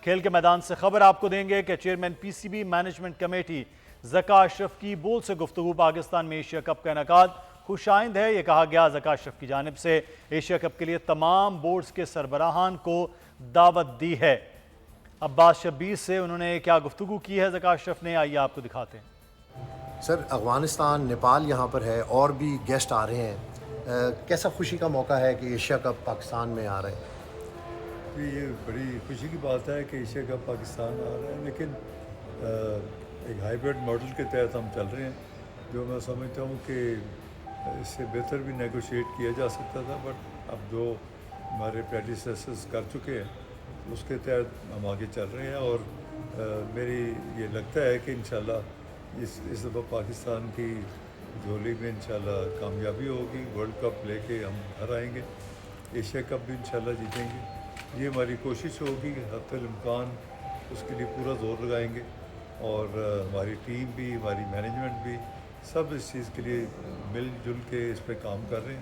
کھیل کے میدان سے خبر آپ کو دیں گے کہ chairman P C B management committee Zaka Ashraf کی بول سے گفتگو پاکستان میں ایشیا کپ کا انعقاد خوش آئند ہے۔ یہ کہا گیا ذکا اشرف کی جانب سے ایشیا کپ کے لیے تمام بورڈز کے سربراہان کو دعوت دی ہے۔ عباس شبیر سے انہوں نے کیا گفتگو کی ہے ذکا اشرف نے، آئیے آپ کو دکھاتے ہیں۔ سر، افغانستان، نیپال یہاں پر ہے اور بھی گیسٹ آ رہے ہیں، کیسا خوشی کا موقع ہے کہ ایشیا کپ پاکستان میں آ رہے ہیں؟ یہ بڑی خوشی کی بات ہے کہ ایشیا کپ پاکستان آ رہا ہے، لیکن ایک ہائیبرڈ ماڈل کے تحت ہم چل رہے ہیں، جو میں سمجھتا ہوں کہ اس سے بہتر بھی نیگوشیٹ کیا جا سکتا تھا، بٹ اب جو ہمارے پریڈیسیسرز کر چکے ہیں اس کے تحت ہم آگے چل رہے ہیں، اور میری یہ لگتا ہے کہ انشاءاللہ اس دفعہ پاکستان کی جھولی میں انشاءاللہ کامیابی ہوگی، ورلڈ کپ لے کے ہم گھر آئیں گے، ایشیا کپ بھی انشاءاللہ جیتیں گے۔ یہ ہماری کوشش ہوگی کہ حتی الامکان اس کے لیے پورا زور لگائیں گے، اور ہماری ٹیم بھی، ہماری مینجمنٹ بھی، سب اس چیز کے لیے مل جل کے اس پہ کام کر رہے ہیں،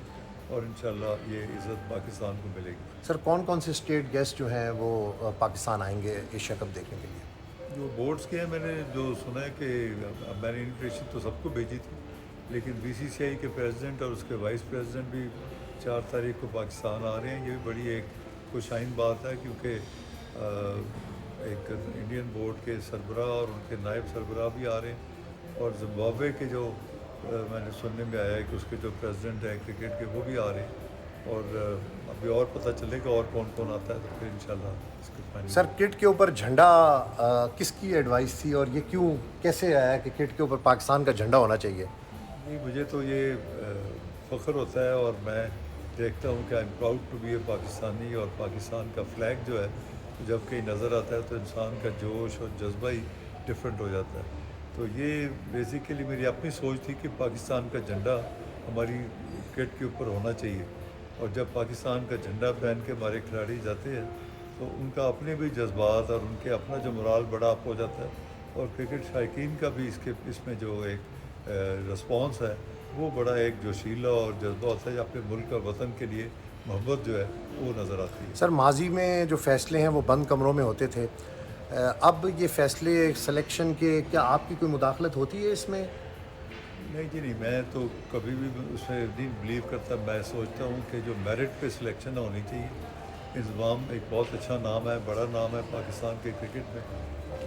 اور انشاءاللہ یہ عزت پاکستان کو ملے گی۔ سر، کون کون سے اسٹیٹ گیسٹ جو ہیں وہ پاکستان آئیں گے ایشیا کپ دیکھنے کے لیے؟ جو بورڈز کے ہیں، میں نے جو سنا ہے کہ میں نے انویٹیشن تو سب کو بھیجی تھی، لیکن بی سی سی آئی کے پریزیڈنٹ اور اس کے وائس پریزیڈنٹ بھی 4 تاریخ کو پاکستان آ رہے ہیں۔ یہ بھی بڑی ایک خوش آئند بات ہے، کیونکہ ایک انڈین بورڈ کے سربراہ اور ان کے نائب سربراہ بھی آ رہے ہیں، اور زمبابوے کے جو میں نے سننے میں آیا ہے کہ اس کے جو پریزیڈنٹ ہیں کرکٹ کے وہ بھی آ رہے ہیں، اور ابھی اور پتہ چلے گا اور کون کون آتا ہے، تو پھر انشاءاللہ اس کے فائنل۔ سر، کٹ کے اوپر جھنڈا کس کی ایڈوائس تھی اور یہ کیسے آیا کہ کٹ کے اوپر پاکستان کا جھنڈا ہونا چاہیے؟ نہیں، مجھے تو یہ فخر ہوتا ہے، اور میں دیکھتا ہوں کہ I am proud to be a Pakistani, اور پاکستان کا فلیگ جو ہے جب کہیں نظر آتا ہے تو انسان کا جوش اور جذبہ ہی ڈفرینٹ ہو جاتا ہے۔ تو یہ بیسیکلی میری اپنی سوچ تھی کہ پاکستان کا جھنڈا ہماری کٹ کے اوپر ہونا چاہیے، اور جب پاکستان کا جھنڈا پہن کے ہمارے کھلاڑی جاتے ہیں تو ان کا اپنے بھی جذبات اور ان کے اپنا جو مرال بڑا اپ ہو جاتا ہے، اور کرکٹ شائقین کا بھی اس میں جو ایک رسپانس ہے وہ بڑا ایک جوشیلا اور جذبہ ہوتا ہے، اپنے ملک اور وطن کے لیے محبت جو ہے وہ نظر آتی ہے۔ سر، ماضی میں جو فیصلے ہیں وہ بند کمروں میں ہوتے تھے، اب یہ فیصلے سلیکشن کے، کیا آپ کی کوئی مداخلت ہوتی ہے اس میں؟ نہیں جی، نہیں، میں تو کبھی بھی اس میں نہیں بلیو کرتا۔ میں سوچتا ہوں کہ جو میرٹ پہ سلیکشن ہونی چاہیے۔ انضمام ایک بہت اچھا نام ہے، بڑا نام ہے پاکستان کے کرکٹ میں،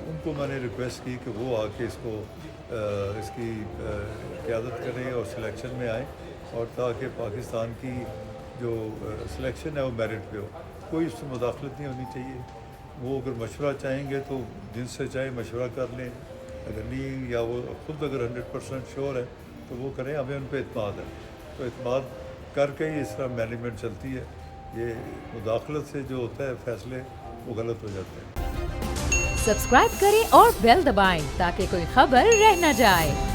ان کو میں نے ریکویسٹ کی کہ وہ آ کے اس کی قیادت کریں اور سلیکشن میں آئیں، اور تاکہ پاکستان کی جو سلیکشن ہے وہ میرٹ پہ ہو، کوئی اس میں مداخلت نہیں ہونی چاہیے۔ وہ اگر مشورہ چاہیں گے تو جن سے چاہے مشورہ کر لیں، اگر نہیں، یا وہ خود اگر 100% شیور ہے تو وہ کریں، ہمیں ان پہ اعتماد ہے، تو اعتماد کر کے ہی اس طرح مینجمنٹ چلتی ہے۔ یہ مداخلت سے جو ہوتا ہے فیصلے وہ غلط ہو جاتے ہیں۔ سبسکرائب کریں اور بیل دبائیں تاکہ کوئی خبر رہ نہ جائے۔